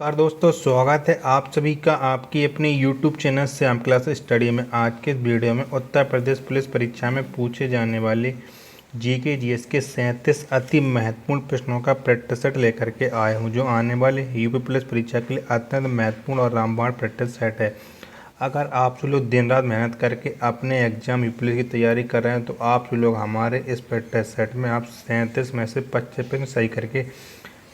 नमस्कार दोस्तों, स्वागत है आप सभी का आपकी अपने YouTube channel Shyam class study में। आज के इस वीडियो में उत्तर प्रदेश पुलिस परीक्षा में पूछे जाने वाले जीके जीएस के 37 अति महत्वपूर्ण प्रश्नों का प्रैक्टिस सेट लेकर के आया हूं, जो आने वाले यूपी पुलिस परीक्षा के लिए अत्यंत महत्वपूर्ण और रामबाण प्रैक्टिस सेट है। अगर आप जो लोग दिन रात मेहनत करके अपने एग्जाम यूपी पुलिस की तैयारी कर रहे हैं, तो आप जो लोग हमारे इस प्रैक्टिस सेट में आप 37 में से 25 प्रश्न सही करके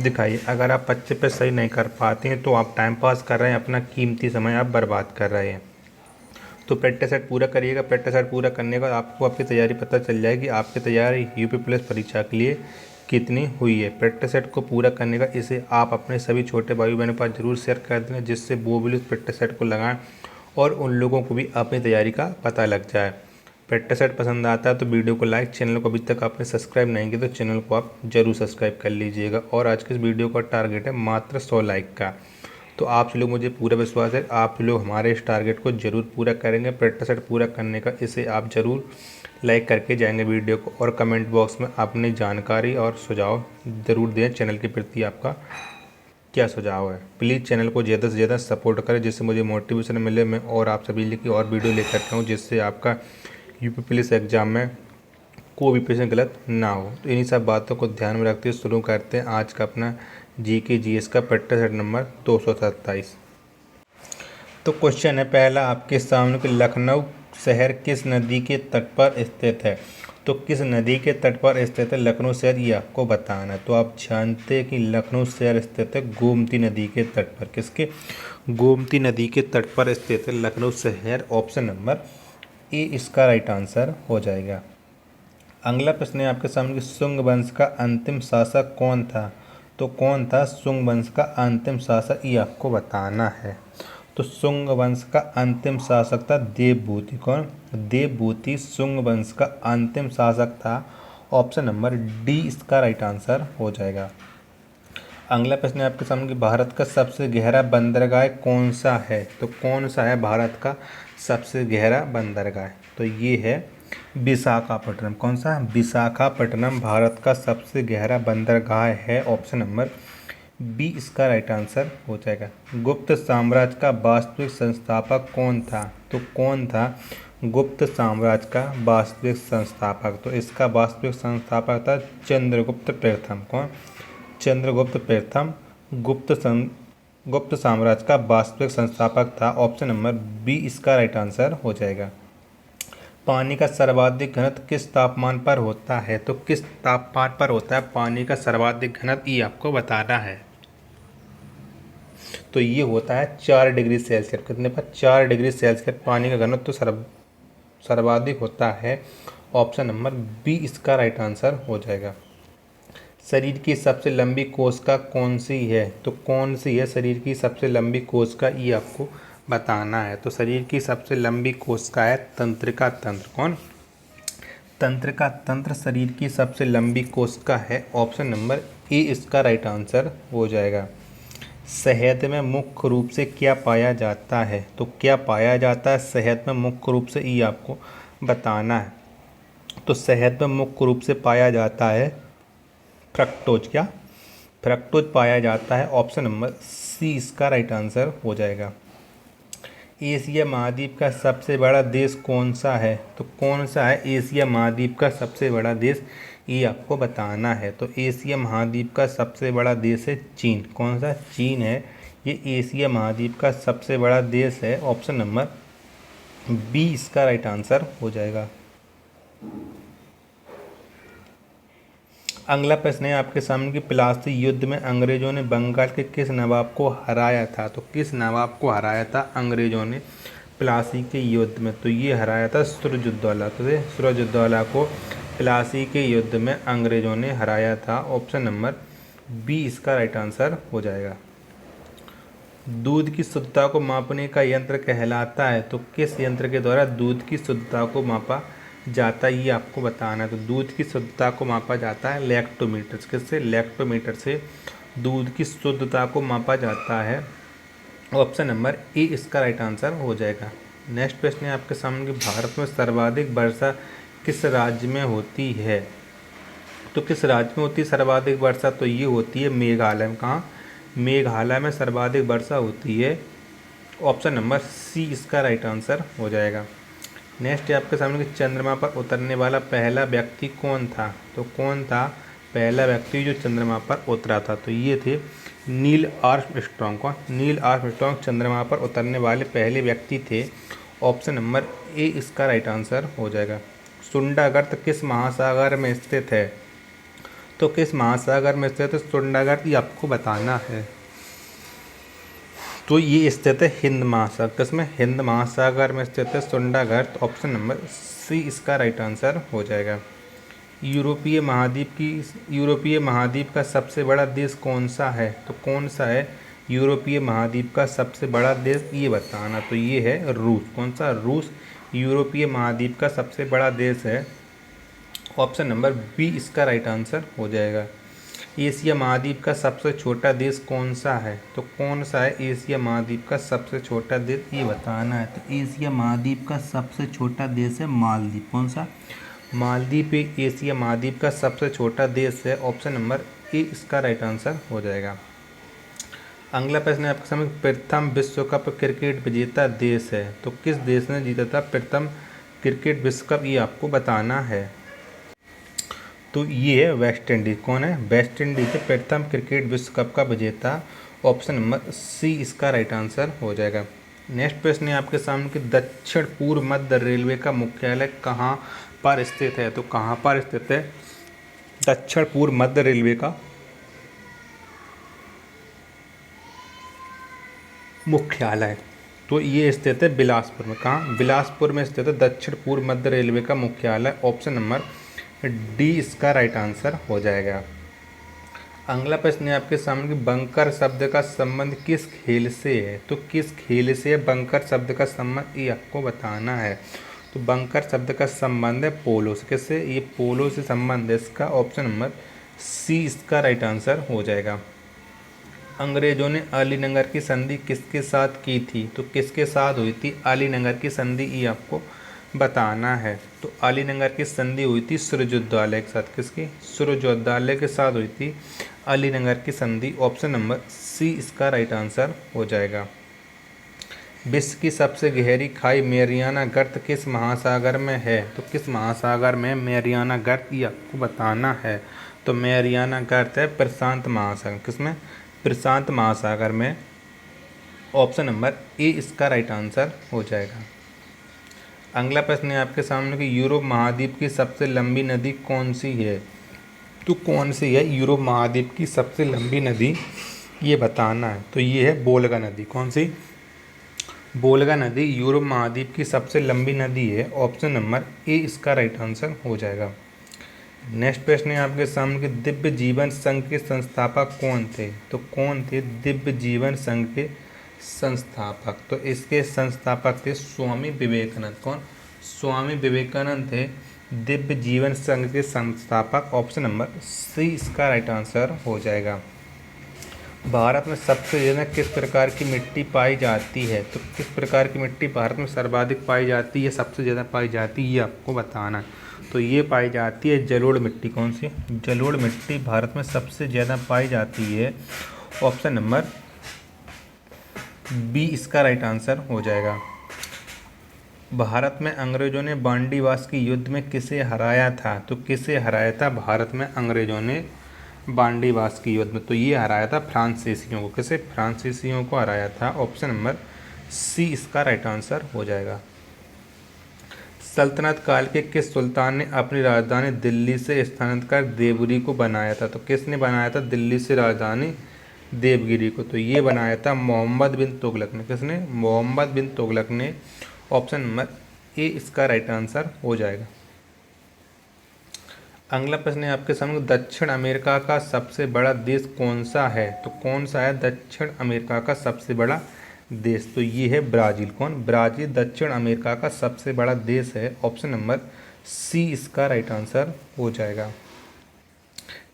दिखाइए। अगर आप 25 पे सही नहीं कर पाते हैं तो आप टाइम पास कर रहे हैं, अपना कीमती समय आप बर्बाद कर रहे हैं। तो प्रैक्टिस सेट पूरा करिएगा। प्रैक्टिस सेट पूरा करने के बाद आपको आपकी तैयारी पता चल जाएगी, आपकी तैयारी यूपी पुलिस परीक्षा के लिए कितनी हुई है। प्रैक्टिस सेट को पूरा करने का इसे आप अपने सभी छोटे भाई बहनों के पास जरूर शेयर कर देना, जिससे वो भी उस प्रैक्टिस सेट को लगाएं और उन लोगों को भी अपनी तैयारी का पता लग जाए। प्रैक्टिस सेट पसंद आता है तो वीडियो को लाइक, चैनल को अभी तक आपने सब्सक्राइब नहीं किया तो चैनल को आप जरूर सब्सक्राइब कर लीजिएगा। और आज के इस वीडियो का टारगेट है मात्र 100 लाइक का। तो आप लोग, मुझे पूरा विश्वास है आप लोग हमारे इस टारगेट को जरूर पूरा करेंगे। प्रैक्टिस सेट पूरा करने का इसे आप जरूर लाइक करके जाएंगे वीडियो को, और कमेंट बॉक्स में अपनी जानकारी और सुझाव ज़रूर दें। चैनल के प्रति आपका क्या सुझाव है। प्लीज़ चैनल को ज़्यादा से ज़्यादा सपोर्ट करें, जिससे मुझे मोटिवेशन मिले, मैं और आप सभी लिए की और वीडियो लेकर के आऊँ, जिससे आपका यूपी पुलिस एग्ज़ाम में कोई भी प्रश्न गलत ना हो। तो इन्हीं सब बातों को ध्यान में रखते हुए शुरू करते हैं आज का अपना जीके जीएस का प्रैक्टिस सेट नंबर 227। तो क्वेश्चन है पहला आपके सामने कि लखनऊ शहर किस नदी के तट पर स्थित है। तो किस नदी के तट पर स्थित है लखनऊ शहर, ये आपको बताना है। तो आप जानते हैं कि लखनऊ शहर स्थित है गोमती नदी के तट पर। किसके? गोमती नदी के तट पर स्थित है लखनऊ शहर। ऑप्शन नंबर ए इसका राइट आंसर हो जाएगा। अगला प्रश्न है आपके सामने कि शुंग वंश का अंतिम शासक कौन था। तो कौन था शुंग वंश का अंतिम शासक, ये आपको बताना है। तो शुंग वंश का अंतिम शासक था देवभूति। कौन? देवभूति शुंग वंश का अंतिम शासक था। ऑप्शन नंबर डी इसका राइट आंसर हो जाएगा। अगला प्रश्न है आपके सामने कि भारत का सबसे गहरा बंदरगाह कौन सा है। तो कौन सा है भारत का सबसे गहरा बंदरगाह? तो ये है विशाखापट्टनम। कौन सा? विशाखापट्टनम भारत का सबसे गहरा बंदरगाह है। ऑप्शन नंबर बी इसका राइट आंसर हो जाएगा। गुप्त साम्राज्य का वास्तविक संस्थापक कौन था। तो कौन था गुप्त साम्राज्य का वास्तविक संस्थापक? तो इसका वास्तविक संस्थापक था चंद्रगुप्त प्रथम। कौन? चंद्रगुप्त प्रथम गुप्त साम्राज्य का वास्तविक संस्थापक था। ऑप्शन नंबर बी इसका राइट आंसर हो जाएगा। पानी का सर्वाधिक घनत्व किस तापमान पर होता है। तो किस तापमान पर होता है पानी का सर्वाधिक घनत्व, ये आपको बताना है। तो ये होता है 4 डिग्री सेल्सियस। कितने पर? 4 डिग्री सेल्सियस पानी का घनत्व तो सर्वाधिक होता है। ऑप्शन नंबर बी इसका राइट आंसर हो जाएगा। शरीर की सबसे लंबी कोशिका कौन सी है। तो कौन सी है शरीर की सबसे लंबी कोशिका, ये आपको बताना है। तो शरीर की सबसे लंबी कोशिका है तंत्रिका तंत्र। कौन? तंत्रिका तंत्र शरीर की सबसे लंबी कोशिका है। ऑप्शन नंबर ए इसका राइट आंसर हो जाएगा। शहद में मुख्य रूप से क्या पाया जाता है। तो क्या पाया जाता है शहद में मुख्य रूप से, ये आपको बताना है। तो शहद में मुख्य रूप से पाया जाता है फ्रक्टोज। क्या? फ्रक्टोज पाया जाता है। ऑप्शन नंबर सी इसका राइट आंसर हो जाएगा। एशिया महाद्वीप का सबसे बड़ा देश कौन सा है। तो कौन सा है एशिया महाद्वीप का सबसे बड़ा देश, ये आपको बताना है। तो एशिया महाद्वीप का सबसे बड़ा देश है चीन। कौन सा? चीन है ये एशिया महाद्वीप का सबसे बड़ा देश है। ऑप्शन नंबर बी इसका राइट आंसर हो जाएगा। अगला प्रश्न है आपके सामने कि प्लासी युद्ध में अंग्रेजों ने बंगाल के किस नवाब को हराया था। तो किस नवाब को हराया था अंग्रेजों ने प्लासी के युद्ध में? तो ये हराया था सूरजउद्दौला। तो सूरजउद्दौला को प्लासी के युद्ध में अंग्रेजों ने हराया था। ऑप्शन नंबर बी इसका राइट आंसर हो जाएगा। दूध की शुद्धता को मापने का यंत्र कहलाता है। तो किस यंत्र के द्वारा दूध की शुद्धता को मापा जाता है, ये आपको बताना है। तो दूध की शुद्धता को मापा जाता है लैक्टोमीटर। किससे? लैक्टोमीटर से दूध की शुद्धता को मापा जाता है। ऑप्शन नंबर ए इसका राइट आंसर हो जाएगा। नेक्स्ट प्रश्न है आपके सामने कि भारत में सर्वाधिक वर्षा किस राज्य में होती है। तो किस राज्य में होती है सर्वाधिक वर्षा? तो ये होती है मेघालय में। कहाँ? मेघालय में सर्वाधिक वर्षा होती है? ऑप्शन नंबर सी इसका राइट आंसर हो जाएगा। नेक्स्ट है आपके सामने कि चंद्रमा पर उतरने वाला पहला व्यक्ति कौन था? तो कौन था पहला व्यक्ति जो चंद्रमा पर उतरा था? तो ये थे नील आर्मस्ट्रॉन्ग। कौन? नील आर्मस्ट्रॉन्ग चंद्रमा पर उतरने वाले पहले व्यक्ति थे। ऑप्शन नंबर ए इसका राइट आंसर हो जाएगा। सुंडागर्त किस महासागर में स्थित है? तो किस महासागर में स्थित है सुंडागर्त, ये आपको बताना है। तो ये स्थित है हिंद महासागर। किसमें? हिंद महासागर में स्थित है सुंडागर्त। ऑप्शन नंबर सी इसका राइट आंसर हो जाएगा। यूरोपीय महाद्वीप का सबसे बड़ा देश कौन सा है? तो कौन सा है यूरोपीय महाद्वीप का सबसे बड़ा देश, ये बताना। तो ये है रूस। कौन सा? रूस यूरोपीय महाद्वीप का सबसे बड़ा देश है। ऑप्शन नंबर बी इसका राइट आंसर हो जाएगा। एशिया महाद्वीप का सबसे छोटा देश कौन सा है? तो कौन सा है एशिया महाद्वीप का सबसे छोटा देश, ये बताना है। तो एशिया महाद्वीप का सबसे छोटा देश है मालदीव। कौन सा? मालदीव एशिया महाद्वीप का सबसे छोटा देश है। ऑप्शन नंबर ए इसका राइट आंसर हो जाएगा। अगला प्रश्न है आपके सामने, प्रथम विश्व कप क्रिकेट विजेता देश है? तो किस देश ने जीता था प्रथम क्रिकेट विश्व कप, ये आपको बताना है। तो ये है वेस्ट इंडीज। कौन है? वेस्ट इंडीज है प्रथम क्रिकेट विश्व कप का विजेता। ऑप्शन नंबर सी इसका राइट आंसर हो जाएगा। नेक्स्ट प्रश्न है आपके सामने कि दक्षिण पूर्व मध्य रेलवे का मुख्यालय कहाँ पर स्थित है? तो कहाँ पर स्थित है दक्षिण पूर्व मध्य रेलवे का मुख्यालय? तो ये स्थित है बिलासपुर में। कहाँ? बिलासपुर में स्थित है दक्षिण पूर्व मध्य रेलवे का मुख्यालय। ऑप्शन नंबर डी इसका राइट आंसर हो जाएगा। अगला प्रश्न है आपके सामने कि बंकर शब्द का संबंध किस खेल से है? तो किस खेल से है बंकर शब्द का संबंध, ये आपको बताना है। तो बंकर शब्द का संबंध है पोलो से। किससे? ये पोलो से संबंध है इसका। ऑप्शन नंबर सी इसका राइट आंसर हो जाएगा। अंग्रेजों ने अलीनगर की संधि किसके साथ की थी? तो किसके साथ हुई थी अलीनगर की संधि, ये आपको बताना है। तो अलीनगर की संधि हुई थी सूर्यजोध्यालय के साथ। किसकी? सूर्यजोध्यालय के साथ हुई थी अलीनगर की संधि। ऑप्शन नंबर सी इसका राइट आंसर हो जाएगा। विश्व की सबसे गहरी खाई मैरियाना गर्त किस महासागर में है? तो किस महासागर में मैरियाना गर्त, ये आपको बताना है। तो मैरियाना गर्त है प्रशांत महासागर। किसमें? प्रशांत महासागर में। ऑप्शन नंबर ए इसका राइट आंसर हो जाएगा। अगला प्रश्न है आपके सामने कि यूरोप महाद्वीप की सबसे लंबी नदी कौन सी है? तो कौन सी है यूरोप महाद्वीप की सबसे लंबी नदी, ये बताना है। तो ये है वोल्गा नदी। कौन सी? वोल्गा नदी यूरोप महाद्वीप की सबसे लंबी नदी है। ऑप्शन नंबर ए इसका राइट आंसर हो जाएगा। नेक्स्ट प्रश्न है आपके सामने कि दिव्य जीवन संघ के संस्थापक कौन थे? तो कौन थे दिव्य जीवन संघ के संस्थापक? तो इसके संस्थापक थे स्वामी विवेकानंद। कौन? स्वामी विवेकानंद थे दिव्य जीवन संघ के संस्थापक। ऑप्शन नंबर सी इसका राइट आंसर हो जाएगा। भारत में सबसे ज़्यादा किस प्रकार की मिट्टी पाई जाती है? तो किस प्रकार की मिट्टी भारत में सर्वाधिक पाई जाती है, सबसे ज़्यादा पाई जाती है, ये आपको बताना है। तो ये पाई जाती है जलोढ़ मिट्टी। कौन सी? जलोढ़ मिट्टी भारत में सबसे ज़्यादा पाई जाती है। ऑप्शन नंबर बी इसका राइट आंसर हो जाएगा। भारत में अंग्रेजों ने बांडीवास के युद्ध में किसे हराया था? तो किसे हराया था भारत में अंग्रेजों ने बांडीवास के युद्ध में? तो ये हराया था फ्रांसीसियों को। किसे? फ्रांसीसियों को हराया था। ऑप्शन नंबर सी इसका राइट आंसर हो जाएगा। सल्तनत काल के किस सुल्तान ने अपनी राजधानी दिल्ली से स्थानांतरित कर देवगिरी को बनाया था? तो किसने बनाया था दिल्ली से राजधानी देवगिरी को? तो ये बनाया था मोहम्मद बिन तुगलक ने। किसने? मोहम्मद बिन तुगलक ने। ऑप्शन नंबर ए इसका राइट आंसर हो जाएगा। अगला प्रश्न है आपके सामने, दक्षिण अमेरिका का सबसे बड़ा देश कौन सा है? तो कौन सा है दक्षिण अमेरिका का सबसे बड़ा देश? तो ये है ब्राज़ील। कौन? ब्राज़ील दक्षिण अमेरिका का सबसे बड़ा देश है। ऑप्शन नंबर सी इसका राइट आंसर हो जाएगा।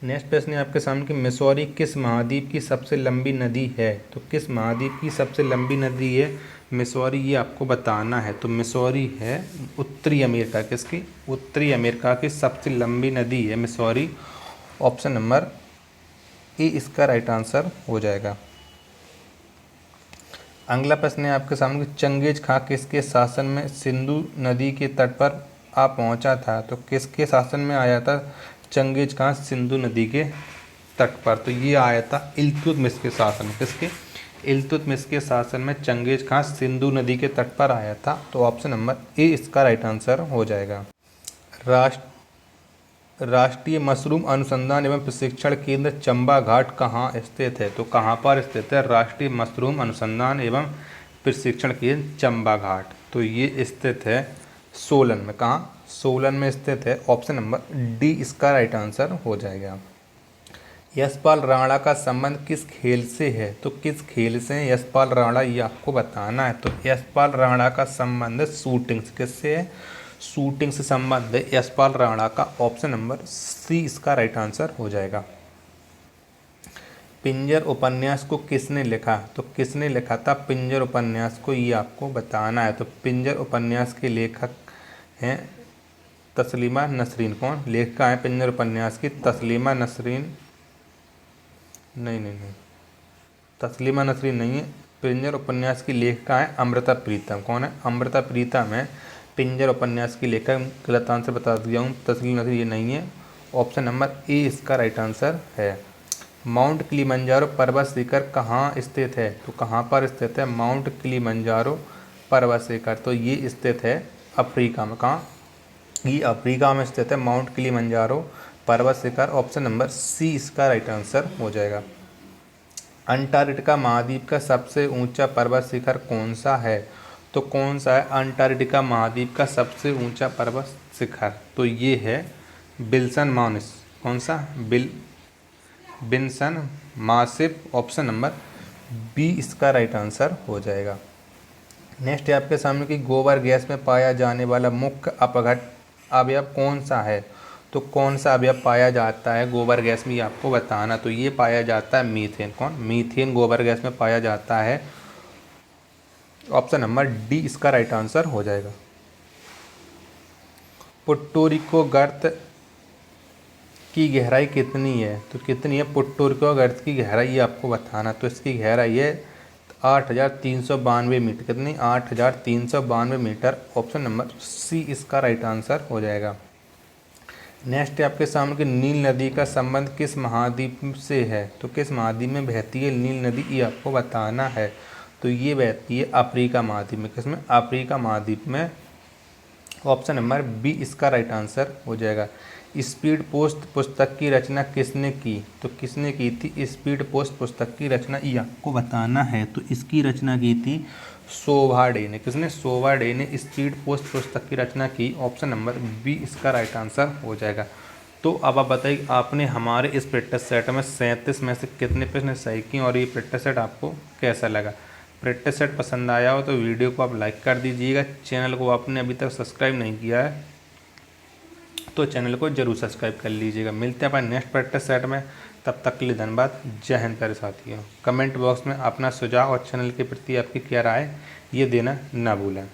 नेक्स्ट प्रश्न है आपके सामने कि मिसौरी किस महाद्वीप की सबसे लंबी नदी है? तो किस महाद्वीप की सबसे लंबी नदी है मिसौरी, ये आपको बताना है। तो मिसौरी है उत्तरी अमेरिका। किसकी? उत्तरी अमेरिका की सबसे लंबी नदी है मिसौरी। ऑप्शन नंबर ए इसका राइट आंसर हो जाएगा। अगला प्रश्न है आपके सामने, चंगेज खां किसके शासन में सिंधु नदी के तट पर आ पहुंचा था? तो किसके शासन में आया था चंगेज खां सिंधु नदी के तट पर? तो ये आया था इल्तुतमिश के शासन में। किसके? इल्तुतमिश के शासन में चंगेज खां सिंधु नदी के तट पर आया था। तो ऑप्शन नंबर ए इसका राइट आंसर हो जाएगा। राष्ट्रीय मशरूम अनुसंधान एवं प्रशिक्षण केंद्र चंबा घाट कहाँ स्थित है? तो कहाँ पर स्थित है राष्ट्रीय मशरूम अनुसंधान एवं प्रशिक्षण केंद्र चंबा घाट? तो ये स्थित है सोलन में। कहाँ? सोलन में स्थित है। ऑप्शन नंबर डी इसका राइट आंसर हो जाएगा। यशपाल राणा का संबंध किस खेल से है? तो किस खेल से है यशपाल राणा, ये आपको बताना है। तो यशपाल राणा का संबंध शूटिंग से। किससे है? शूटिंग से संबंध है यशपाल राणा का। ऑप्शन नंबर सी इसका राइट आंसर हो जाएगा। पिंजर उपन्यास को किसने लिखा? तो किसने लिखा था पिंजर उपन्यास को, ये आपको बताना है। तो पिंजर उपन्यास के लेखक हैं तस्लीमा नसरीन। कौन लेखिका है पिंजर उपन्यास की? तस्लीमा नसरीन नहीं, तस्लीमा नसरीन नहीं है। पिंजर उपन्यास की लेखिका है अमृता प्रीतम। कौन है? अमृता प्रीतम है पिंजर उपन्यास की लेखक। गलत आंसर बता दिया हूँ, तस्लीमा नसरीन ये नहीं है। ऑप्शन नंबर ए इसका राइट आंसर है। माउंट किलिमंजारो पर्वत शिखर कहाँ स्थित है? तो कहाँ पर स्थित है माउंट किलिमंजारो पर्वत शिखर? तो ये स्थित है अफ्रीका में। कहाँ? ये अफ्रीका में स्थित है माउंट किलिमंजारो पर्वत शिखर। ऑप्शन नंबर सी इसका राइट आंसर हो जाएगा। अंटार्कटिका महाद्वीप का सबसे ऊंचा पर्वत शिखर कौन सा है? तो कौन सा है अंटार्कटिका महाद्वीप का सबसे ऊंचा पर्वत शिखर? तो ये है विल्सन माउंस। कौन सा? विल्सन मासिफ। ऑप्शन नंबर बी इसका राइट आंसर हो जाएगा। नेक्स्ट है आपके सामने कि गोबर गैस में पाया जाने वाला मुख्य अपघट अवयव कौन सा है? तो कौन सा अवयव पाया जाता है गोबर गैस में, ये आपको बताना। तो ये पाया जाता है मीथेन। कौन? मीथेन गोबर गैस में पाया जाता है। ऑप्शन नंबर डी इसका राइट आंसर हो जाएगा। पुर्टो रिको गर्त की गहराई कितनी है? तो कितनी है पुर्टो रिको गर्त की गहराई, ये आपको बताना। तो इसकी गहराई है 8,392 मीटर। कितनी? 8,392 मीटर। ऑप्शन नंबर सी इसका राइट आंसर हो जाएगा। नेक्स्ट है आपके सामने कि नील नदी का संबंध किस महाद्वीप से है? तो किस महाद्वीप में बहती है नील नदी, ये आपको बताना है। तो ये बहती है अफ्रीका महाद्वीप में। किसमें? अफ्रीका महाद्वीप में। ऑप्शन नंबर बी इसका राइट आंसर हो जाएगा। स्पीड पोस्ट पुस्तक की रचना किसने की? तो किसने की थी स्पीड पोस्ट पुस्तक की रचना, ये आपको बताना है। तो इसकी रचना की थी शोभा डे ने। किसने? शोभा डे ने स्पीड पोस्ट पुस्तक की रचना की। ऑप्शन नंबर बी इसका राइट आंसर हो जाएगा। तो अब आप बताइए आपने हमारे इस प्रैक्टिस सेट में 37 में से कितने प्रश्न सही किए और ये प्रैक्टिस सेट आपको कैसा लगा? प्रैक्टिस सेट पसंद आया हो तो वीडियो को आप लाइक कर दीजिएगा। चैनल को आपने अभी तक सब्सक्राइब नहीं किया है तो चैनल को जरूर सब्सक्राइब कर लीजिएगा। मिलते हैं अपन नेक्स्ट प्रैक्टिस सेट में, तब तक के लिए धन्यवाद। जय हिंद प्यारे साथियों। कमेंट बॉक्स में अपना सुझाव और चैनल के प्रति आपकी क्या राय ये देना ना भूलें।